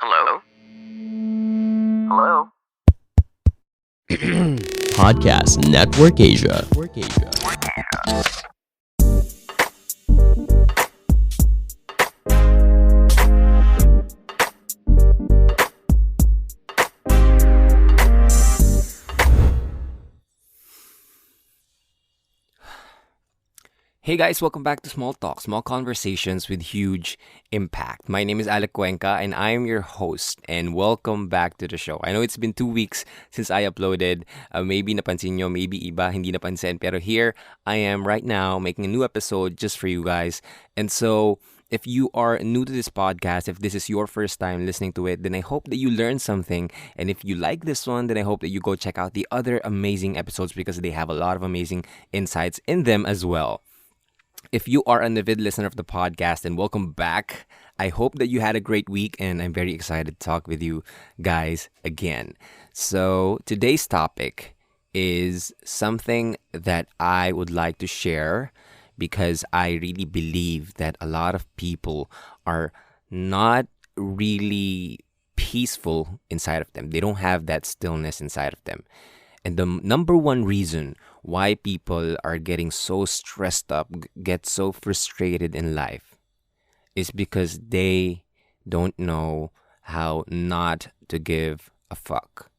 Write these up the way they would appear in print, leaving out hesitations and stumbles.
Hello? Hello? Podcast Network Asia. Hey guys, welcome back to Small Talk, small conversations with huge impact. My name is Alec Cuenca and I am your host, and welcome back to the show. I know it's been 2 weeks since I uploaded. Maybe napansin nyo, maybe iba hindi napansin, pero here I am right now making a new episode just for you guys. And so if you are new to this podcast, if this is your first time listening to it, then I hope that you learned something. And if you like this one, then I hope that you go check out the other amazing episodes because they have a lot of amazing insights in them as well. If you are an avid listener of the podcast, then welcome back. I hope that you had a great week, and I'm very excited to talk with you guys again. So today's topic is something that I would like to share because I really believe that a lot of people are not really peaceful inside of them. They don't have that stillness inside of them. And the number one reason why people are getting so stressed up, get so frustrated in life, is because they don't know how not to give a fuck.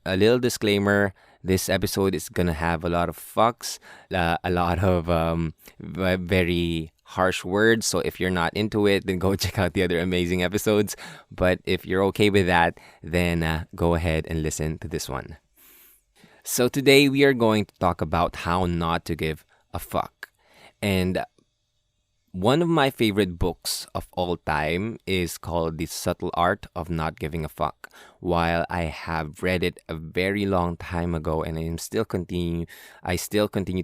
A little disclaimer, this episode is going to have a lot of fucks, a lot of very harsh words. So if you're not into it, then go check out the other amazing episodes. But if you're okay with that, then go ahead and listen to this one. So today we are going to talk about how not to give a fuck. And one of my favorite books of all time is called The Subtle Art of Not Giving a Fuck. While I have read it a very long time ago and I still continue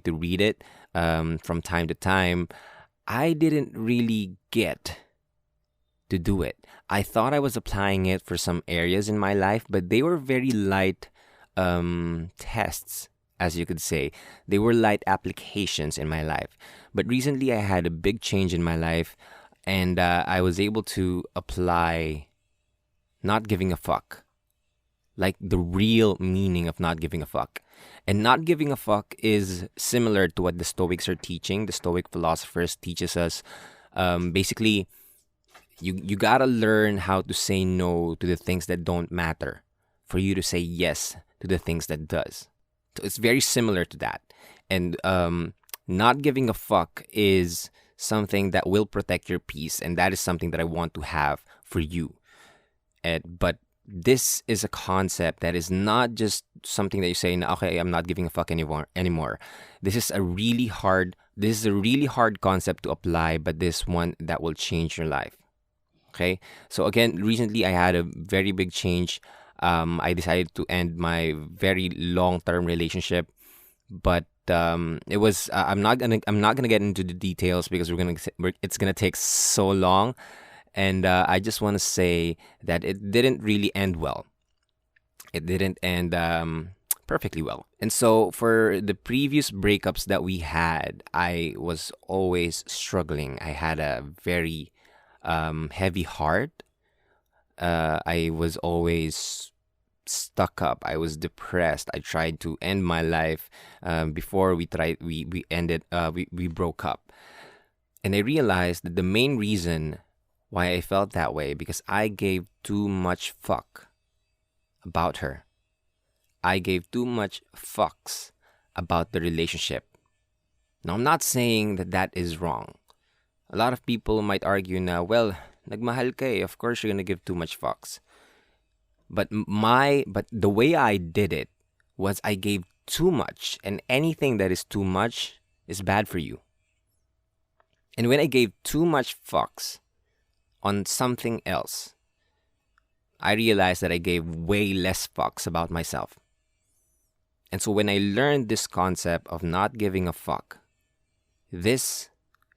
to read it from time to time, I didn't really get to do it. I thought I was applying it for some areas in my life, but they were very light tests, as you could say. They were light applications in my life. But recently I had a big change in my life and I was able to apply not giving a fuck. Like the real meaning of not giving a fuck. And not giving a fuck is similar to what the Stoics are teaching. The Stoic philosophers teaches us basically you gotta learn how to say no to the things that don't matter for you to say yes to the things that does. So it's very similar to that. And not giving a fuck is something that will protect your peace, and that is something that I want to have for you. But this is a concept that is not just something that you say, okay, I'm not giving a fuck anymore. This is a really hard concept to apply, but this one that will change your life. Okay? So again, recently I had a very big change. I decided to end my very long-term relationship, but it was I'm not gonna get into the details because it's gonna take so long, and I just want to say that it didn't really end well. It didn't end perfectly well, and so for the previous breakups that we had, I was always struggling. I had a very heavy heart. I was always stuck up. I was depressed. I tried to end my life before we broke up. And I realized that the main reason why I felt that way because I gave too much fuck about her. I gave too much fucks about the relationship. Now, I'm not saying that that is wrong. A lot of people might argue now, well, nagmahal ka eh. Of course you're gonna give too much fucks. But the way I did it was I gave too much, and anything that is too much is bad for you. And when I gave too much fucks on something else, I realized that I gave way less fucks about myself. And so when I learned this concept of not giving a fuck, this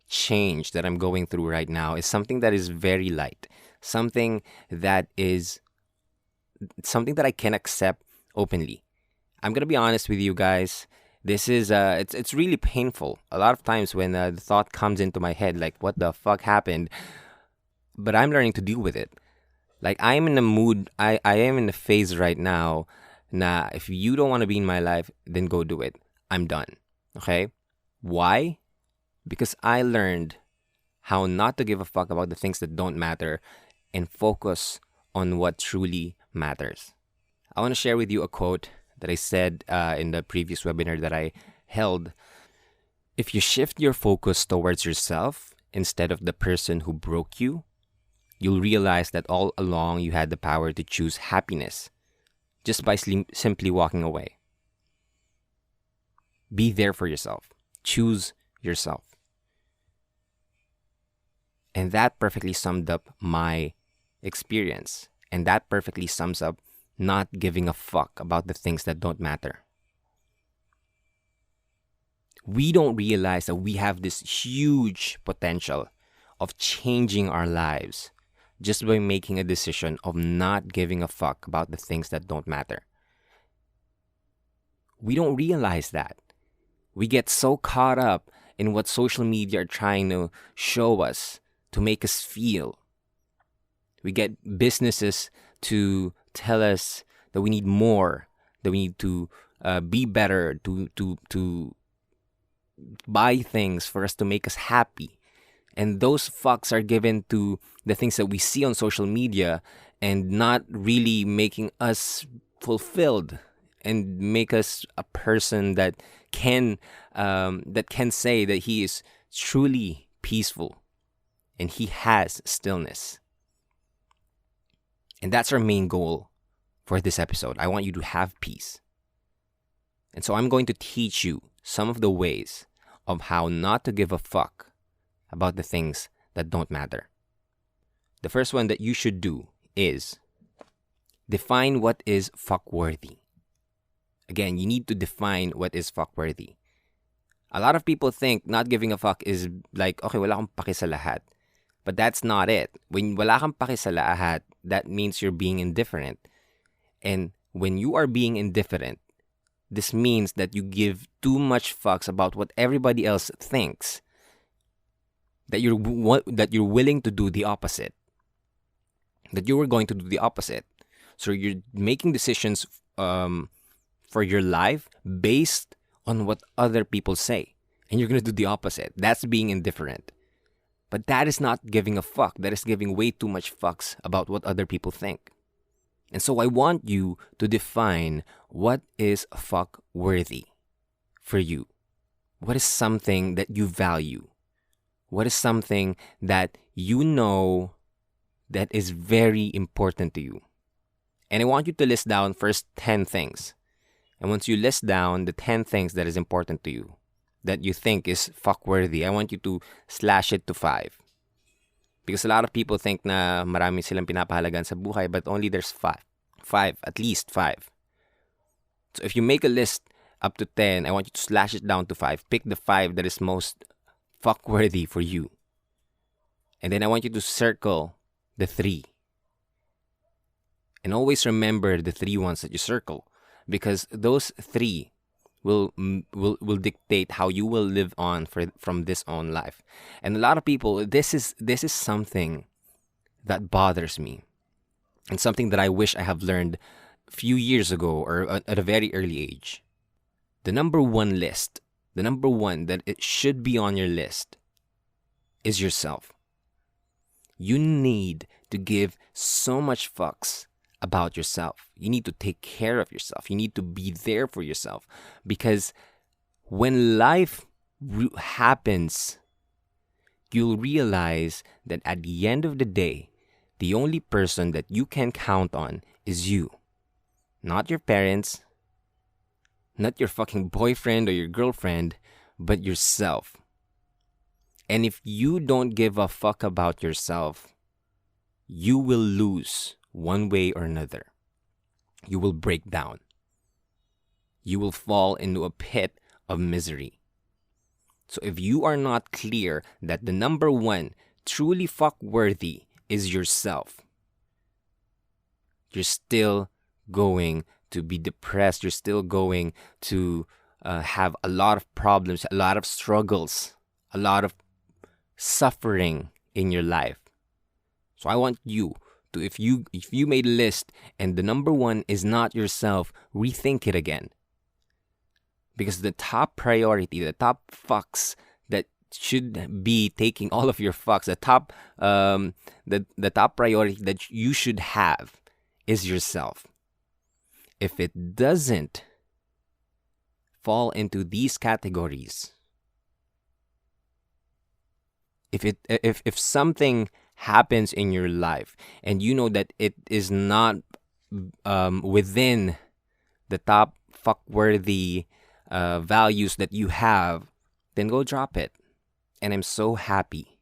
change that I'm going through right now is something that is very light, something that I can accept openly. I'm gonna be honest with you guys. This is it's really painful. A lot of times when the thought comes into my head, like what the fuck happened, but I'm learning to deal with it. Like I am in a mood, I am in a phase right now. Nah, if you don't want to be in my life, then go do it. I'm done. Okay? Why? Because I learned how not to give a fuck about the things that don't matter and focus on what truly matters. I want to share with you a quote that I said in the previous webinar that I held. If you shift your focus towards yourself instead of the person who broke you, you'll realize that all along you had the power to choose happiness just by simply walking away. Be there for yourself. Choose yourself. And that perfectly summed up my experience. And that perfectly sums up not giving a fuck about the things that don't matter. We don't realize that we have this huge potential of changing our lives just by making a decision of not giving a fuck about the things that don't matter. We don't realize that. We get so caught up in what social media are trying to show us to make us feel. We get businesses to tell us that we need more, that we need to be better, to buy things for us to make us happy. And those fucks are given to the things that we see on social media and not really making us fulfilled and make us a person that can say that he is truly peaceful and he has stillness. And that's our main goal for this episode. I want you to have peace. And so I'm going to teach you some of the ways of how not to give a fuck about the things that don't matter. The first one that you should do is define what is fuckworthy. Again, you need to define what is fuckworthy. A lot of people think not giving a fuck is like, okay, wala akong paki sa lahat. But that's not it. When wala kang paki sa lahat, that means you're being indifferent. And when you are being indifferent, this means that you give too much fucks about what everybody else thinks. That you're willing to do the opposite. That you were going to do the opposite. So you're making decisions for your life based on what other people say. And you're going to do the opposite. That's being indifferent. But that is not giving a fuck. That is giving way too much fucks about what other people think. And so I want you to define what is fuck worthy for you. What is something that you value? What is something that you know that is very important to you? And I want you to list down first 10 things. And once you list down the 10 things that is important to you, that you think is fuck worthy, I want you to slash it to 5. Because a lot of people think na marami silang pinapahalagan sa buhay, but only there's 5. 5, at least 5. So if you make a list up to 10, I want you to slash it down to 5. Pick the 5 that is most fuck worthy for you. And then I want you to circle the 3. And always remember the 3 ones that you circle. Because those 3 will dictate how you will live on from this on life. And a lot of people, this is something that bothers me. And something that I wish I have learned a few years ago or at a very early age. The number one that it should be on your list is yourself. You need to give so much fucks about yourself. You need to take care of yourself. You need to be there for yourself. Because when life happens, you'll realize that at the end of the day, the only person that you can count on is you. Not your parents, not your fucking boyfriend or your girlfriend, but yourself. And if you don't give a fuck about yourself, you will lose one way or another. You will break down. You will fall into a pit of misery. So if you are not clear that the number one truly fuck-worthy is yourself, you're still going to be depressed. You're still going to have a lot of problems, a lot of struggles, a lot of suffering in your life. So I want you to if you made a list and the number one is not yourself, rethink it again. Because the top priority, the top fucks that should be taking all of your fucks, the top priority that you should have is yourself. If it doesn't fall into these categories, if something happens in your life and you know that it is not within the top fuckworthy values that you have, then go drop it. And I'm so happy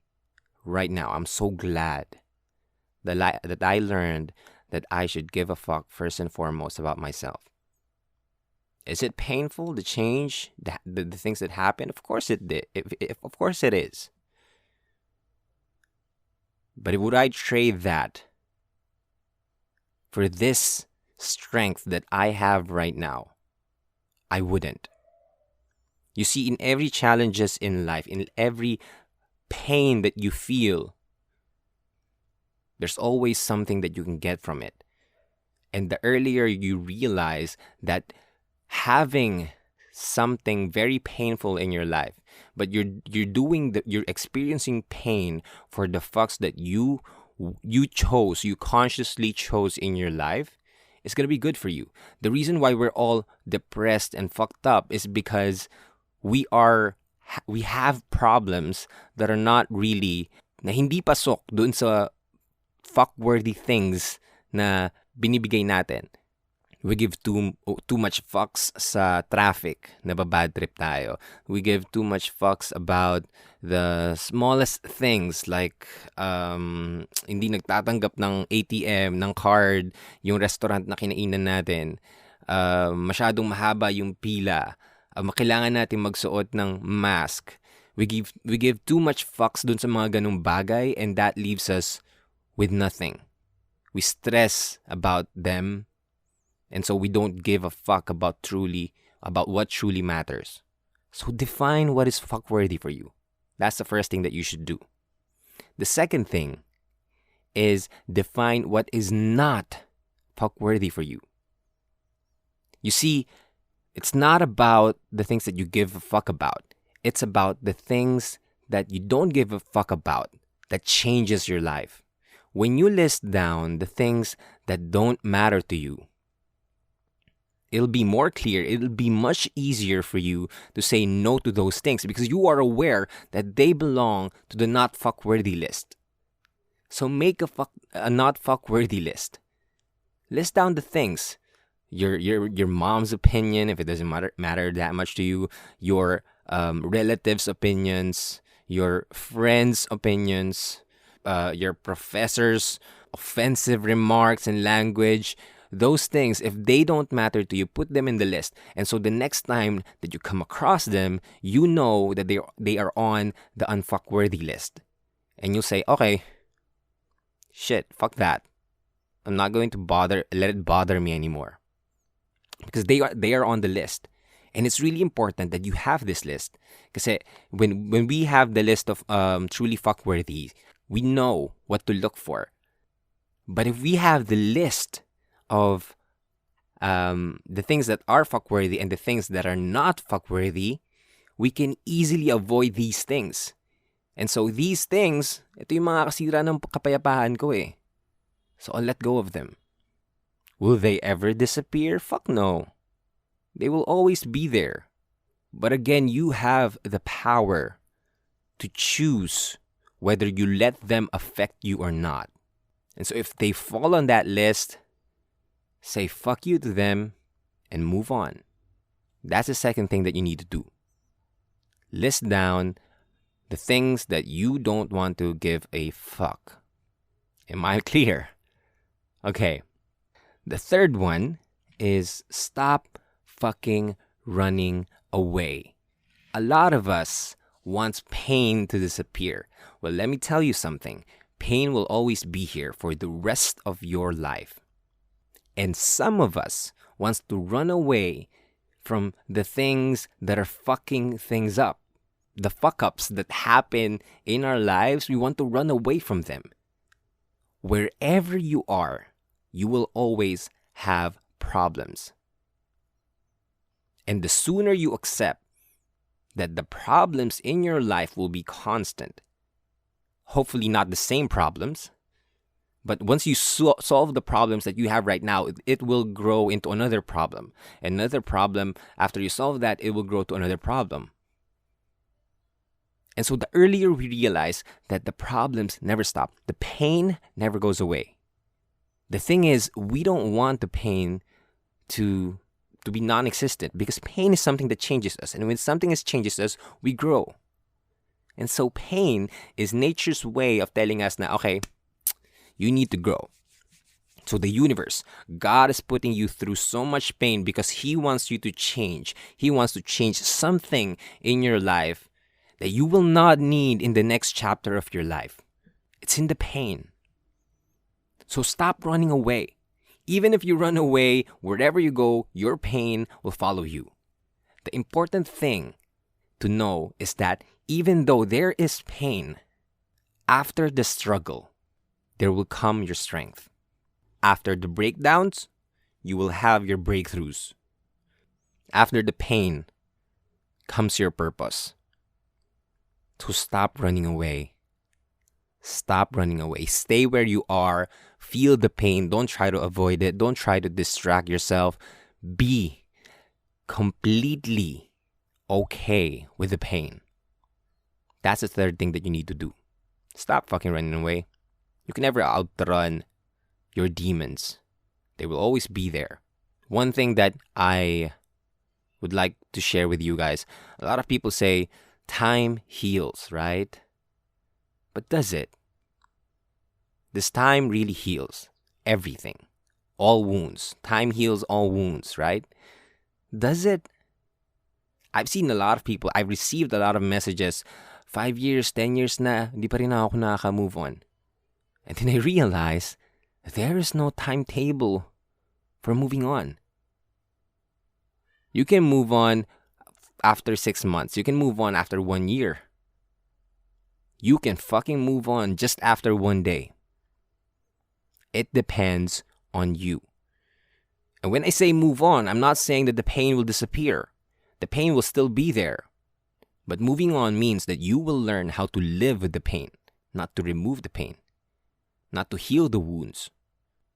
right now. I'm so glad that I learned that I should give a fuck first and foremost about myself. Is it painful to change the things that happen? Of course it did. Of course it is. But would I trade that for this strength that I have right now? I wouldn't. You see, in every challenges in life, in every pain that you feel, there's always something that you can get from it. And the earlier you realize that having something very painful in your life, but you're experiencing pain for the fucks that you consciously chose in your life, it's gonna be good for you. The reason why we're all depressed and fucked up is because we have problems that are not really, na hindi pasok dun sa fuck-worthy things na binibigay natin. We give too much fucks sa traffic, nababad trip tayo. We give too much fucks about the smallest things like hindi nagtatanggap ng ATM, ng card, yung restaurant na kinainan natin. Masyadong mahaba yung pila. Kailangan natin magsuot ng mask. We give too much fucks dun sa mga ganung bagay, and that leaves us with nothing. We stress about them, and so we don't give a fuck about what truly matters. So define what is fuckworthy for you. That's the first thing that you should do. The second thing is define what is not fuckworthy for you. You see, it's not about the things that you give a fuck about. It's about the things that you don't give a fuck about that changes your life. When you list down the things that don't matter to you, it'll be more clear. It'll be much easier for you to say no to those things because you are aware that they belong to the not fuckworthy list. So make a not fuckworthy list. List down the things. Your mom's opinion, if it doesn't matter that much to you, your relatives' opinions, your friends' opinions, your professors' offensive remarks and language. Those things, if they don't matter to you, put them in the list. And so the next time that you come across them, you know that they are on the unfuckworthy list. And you'll say, okay, shit, fuck that. I'm not going to let it bother me anymore. Because they are on the list. And it's really important that you have this list. Because when we have the list of truly fuckworthy, we know what to look for. But if we have the list of the things that are fuckworthy and the things that are not fuckworthy, we can easily avoid these things. And so these things, ito yung mga kasira ng kapayapaan ko eh. So I'll let go of them. Will they ever disappear? Fuck no. They will always be there. But again, you have the power to choose whether you let them affect you or not. And so if they fall on that list, say fuck you to them and move on. That's the second thing that you need to do. List down the things that you don't want to give a fuck. Am I clear? Okay. The third one is stop fucking running away. A lot of us wants pain to disappear. Well, let me tell you something. Pain will always be here for the rest of your life. And some of us wants to run away from the things that are fucking things up. The fuck-ups that happen in our lives, we want to run away from them. wherever you are, you will always have problems. And the sooner you accept that the problems in your life will be constant, hopefully not the same problems, but once you solve the problems that you have right now, it will grow into another problem. Another problem, after you solve that, it will grow to another problem. And so the earlier we realize that the problems never stop, the pain never goes away. The thing is, we don't want the pain to be non-existent, because pain is something that changes us. And when something changes us, we grow. And so pain is nature's way of telling us na, okay, you need to grow. So the universe, God is putting you through so much pain because He wants you to change. He wants to change something in your life that you will not need in the next chapter of your life. It's in the pain. So stop running away. Even if you run away, wherever you go, your pain will follow you. The important thing to know is that even though there is pain, after the struggle, there will come your strength. After the breakdowns, you will have your breakthroughs. After the pain comes your purpose. So stop running away. Stop running away. Stay where you are. Feel the pain. Don't try to avoid it. Don't try to distract yourself. Be completely okay with the pain. That's the third thing that you need to do. Stop fucking running away. You can never outrun your demons. They will always be there. One thing that I would like to share with you guys. A lot of people say, time heals, right? But does it? This time really heals everything. All wounds. Time heals all wounds, right? Does it? I've seen a lot of people, I've received a lot of messages, 5 years, 10 years na, hindi pa rin ako nakaka-move on. And then I realized there is no timetable for moving on. You can move on after 6 months. You can move on after 1 year. You can fucking move on just after 1 day. It depends on you. And when I say move on, I'm not saying that the pain will disappear. The pain will still be there. But moving on means that you will learn how to live with the pain, not to remove the pain, not to heal the wounds.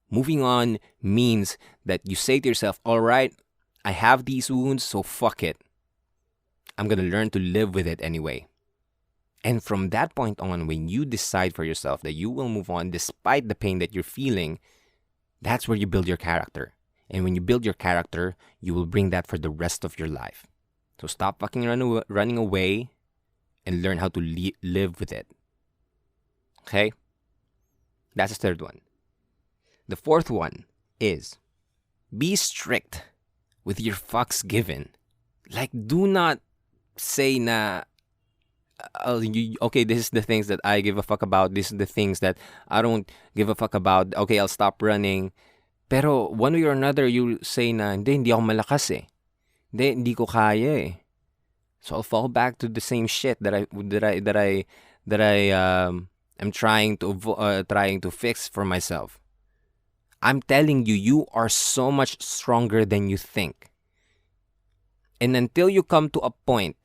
Moving on means that you say to yourself, all right, I have these wounds, so fuck it. I'm going to learn to live with it anyway. And from that point on, when you decide for yourself that you will move on despite the pain that you're feeling, that's where you build your character. And when you build your character, you will bring that for the rest of your life. So stop fucking running away and learn how to live with it. Okay? That's the third one. The fourth one is be strict with your fucks given. Like, do not say na, okay, this is the things that I give a fuck about. This is the things that I don't give a fuck about. Okay, I'll stop running. Pero one way or another, you say na, hindi ako malakas eh. Hindi ko kaya eh. So I'll fall back to the same shit that I am trying to fix for myself. I'm telling you, you are so much stronger than you think. And until you come to a point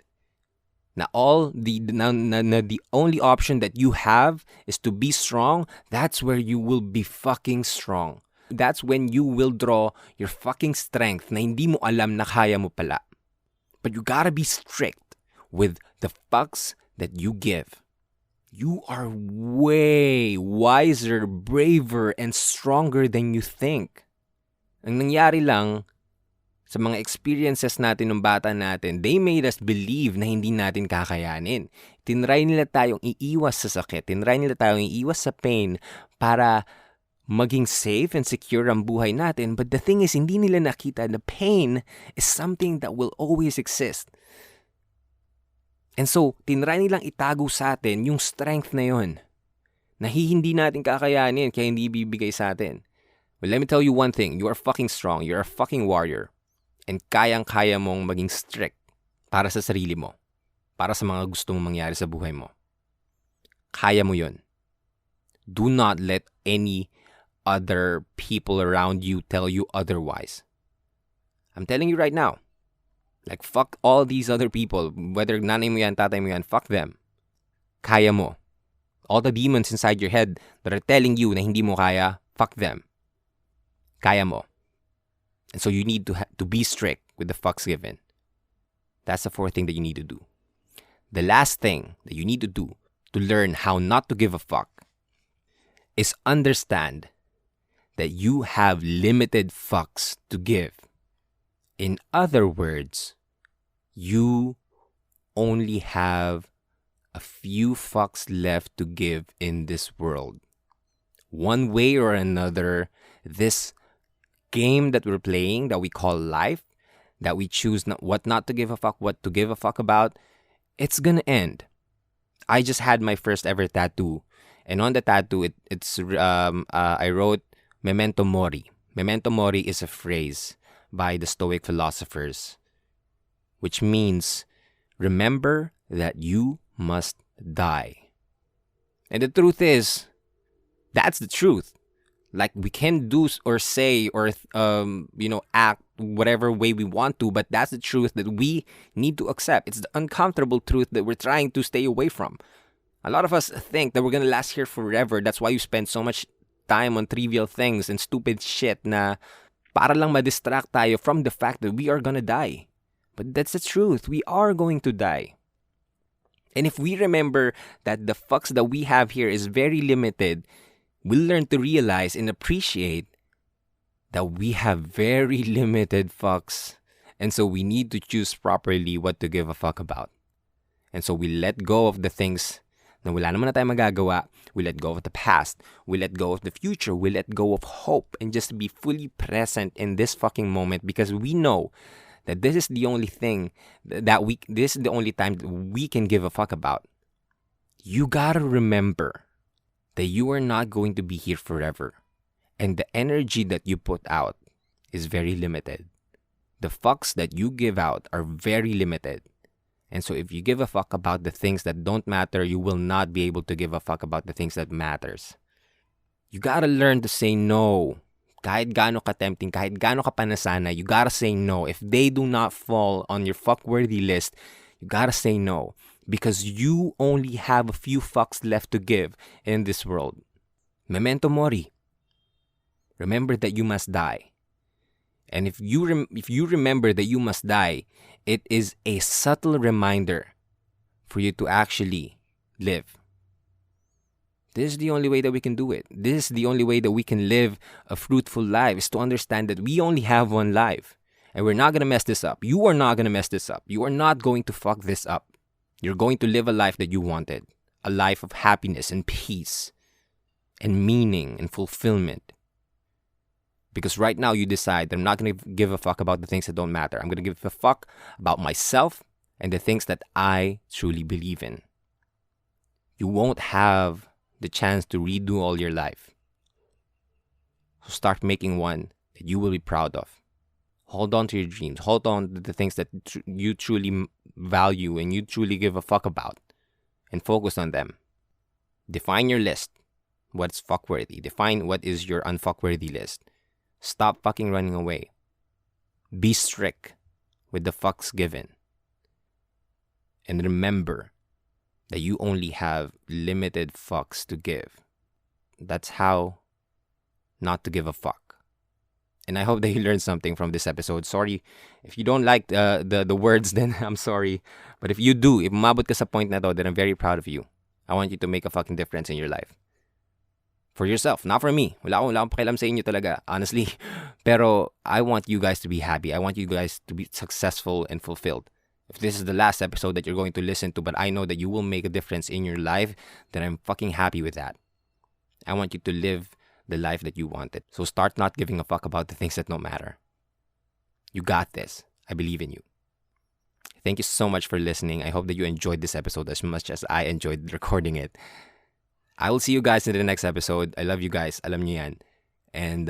na the only option that you have is to be strong, that's where you will be fucking strong. That's when you will draw your fucking strength na hindi mo alam na kaya mo pala. But you gotta be strict with the fucks that you give. You are way wiser, braver, and stronger than you think. Ang nangyari lang, sa mga experiences natin ng bata natin, they made us believe na hindi natin kakayanin. Tinry nila tayong iiwas sa sakit. Tinry nila tayong iiwas sa pain para maging safe and secure ang buhay natin. But the thing is, hindi nila nakita na pain is something that will always exist. And so, tinry nilang itago sa atin yung strength na yun. Na hindi natin kakayanin kaya hindi ibibigay sa atin. Well, let me tell you one thing. You are fucking strong. You're a fucking warrior. And kayang-kaya mong maging strict para sa sarili mo. Para sa mga gusto mong mangyari sa buhay mo. Kaya mo yun. Do not let any other people around you tell you otherwise. I'm telling you right now. Like, fuck all these other people. Whether nanay mo yan, tatay mo yan, fuck them. Kaya mo. All the demons inside your head that are telling you na hindi mo kaya, fuck them. Kaya mo. And so you need to be strict with the fucks given. That's the fourth thing that you need to do. The last thing that you need to do to learn how not to give a fuck is understand that you have limited fucks to give. In other words, you only have a few fucks left to give in this world. One way or another, this game that we're playing, that we call life, that we choose what not to give a fuck, what to give a fuck about, it's gonna end. I just had my first ever tattoo, and on the tattoo, I wrote "Memento Mori." Memento Mori is a phrase by the Stoic philosophers, which means remember that you must die. And the truth is, that's the truth. Like, we can do or say or act whatever way we want to, but that's the truth that we need to accept. It's the uncomfortable truth that we're trying to stay away from. A lot of us think that we're gonna last here forever. That's why you spend so much time on trivial things and stupid shit na para lang ma-distract tayo from the fact that we are gonna die. But that's the truth. We are going to die. And if we remember that the fucks that we have here is very limited, we'll learn to realize and appreciate that we have very limited fucks. And so we need to choose properly what to give a fuck about. And so we let go of the things na wala naman na tayo magagawa. We let go of the past. We let go of the future. We let go of hope and just be fully present in this fucking moment, because we know that this is the only thing this is the only time that we can give a fuck about. You gotta remember that you are not going to be here forever. And the energy that you put out is very limited. The fucks that you give out are very limited. And so if you give a fuck about the things that don't matter, you will not be able to give a fuck about the things that matters. You gotta learn to say no. Kahit gaano ka tempting, kahit gaano ka panasana, you gotta say no. If they do not fall on your fuck-worthy list, you gotta say no. Because you only have a few fucks left to give in this world. Memento mori. Remember that you must die. And if you remember that you must die, it is a subtle reminder for you to actually live. This is the only way that we can do it. This is the only way that we can live a fruitful life, is to understand that we only have one life. And we're not going to mess this up. You are not going to mess this up. You are not going to fuck this up. You're going to live a life that you wanted. A life of happiness and peace and meaning and fulfillment. Because right now you decide that I'm not going to give a fuck about the things that don't matter. I'm going to give a fuck about myself and the things that I truly believe in. You won't have the chance to redo all your life. So start making one that you will be proud of. Hold on to your dreams. Hold on to the things that you truly value and you truly give a fuck about. And focus on them. Define your list. What's fuckworthy? Define what is your unfuckworthy list. Stop fucking running away. Be strict with the fucks given. And remember that you only have limited fucks to give. That's how not to give a fuck. And I hope that you learned something from this episode. Sorry, if you don't like the words, then I'm sorry. But if you do, if umabot ka sa point na to, then I'm very proud of you. I want you to make a fucking difference in your life. For yourself, not for me. Wala akong pakialam sa inyo talaga, honestly. Pero I want you guys to be happy. I want you guys to be successful and fulfilled. If this is the last episode that you're going to listen to, but I know that you will make a difference in your life, then I'm fucking happy with that. I want you to live the life that you wanted. So start not giving a fuck about the things that don't matter. You got this. I believe in you. Thank you so much for listening. I hope that you enjoyed this episode as much as I enjoyed recording it. I will see you guys in the next episode. I love you guys. Alam niyo yan. And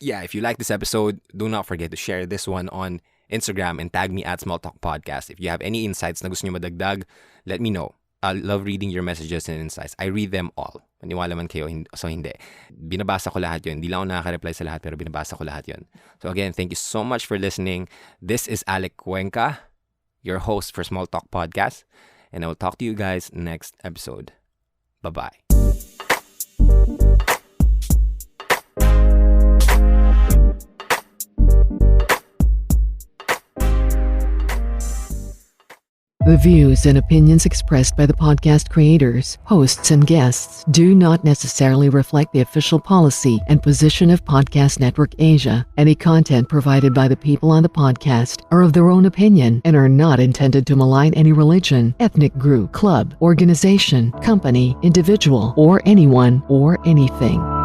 if you like this episode, do not forget to share this one on Instagram and tag me at Small Talk Podcast. If you have any insights na gusto niyo madagdag, let me know. I love reading your messages and insights. I read them all. Maniwala man kayo, so hindi. Binabasa ko lahat yun. Hindi lang ako nakaka-reply sa lahat, pero binabasa ko lahat yun. So again, thank you so much for listening. This is Alec Cuenca, your host for Small Talk Podcast. And I will talk to you guys next episode. Bye-bye. The views and opinions expressed by the podcast creators, hosts, and guests do not necessarily reflect the official policy and position of Podcast Network Asia. Any content provided by the people on the podcast are of their own opinion and are not intended to malign any religion, ethnic group, club, organization, company, individual, or anyone or anything.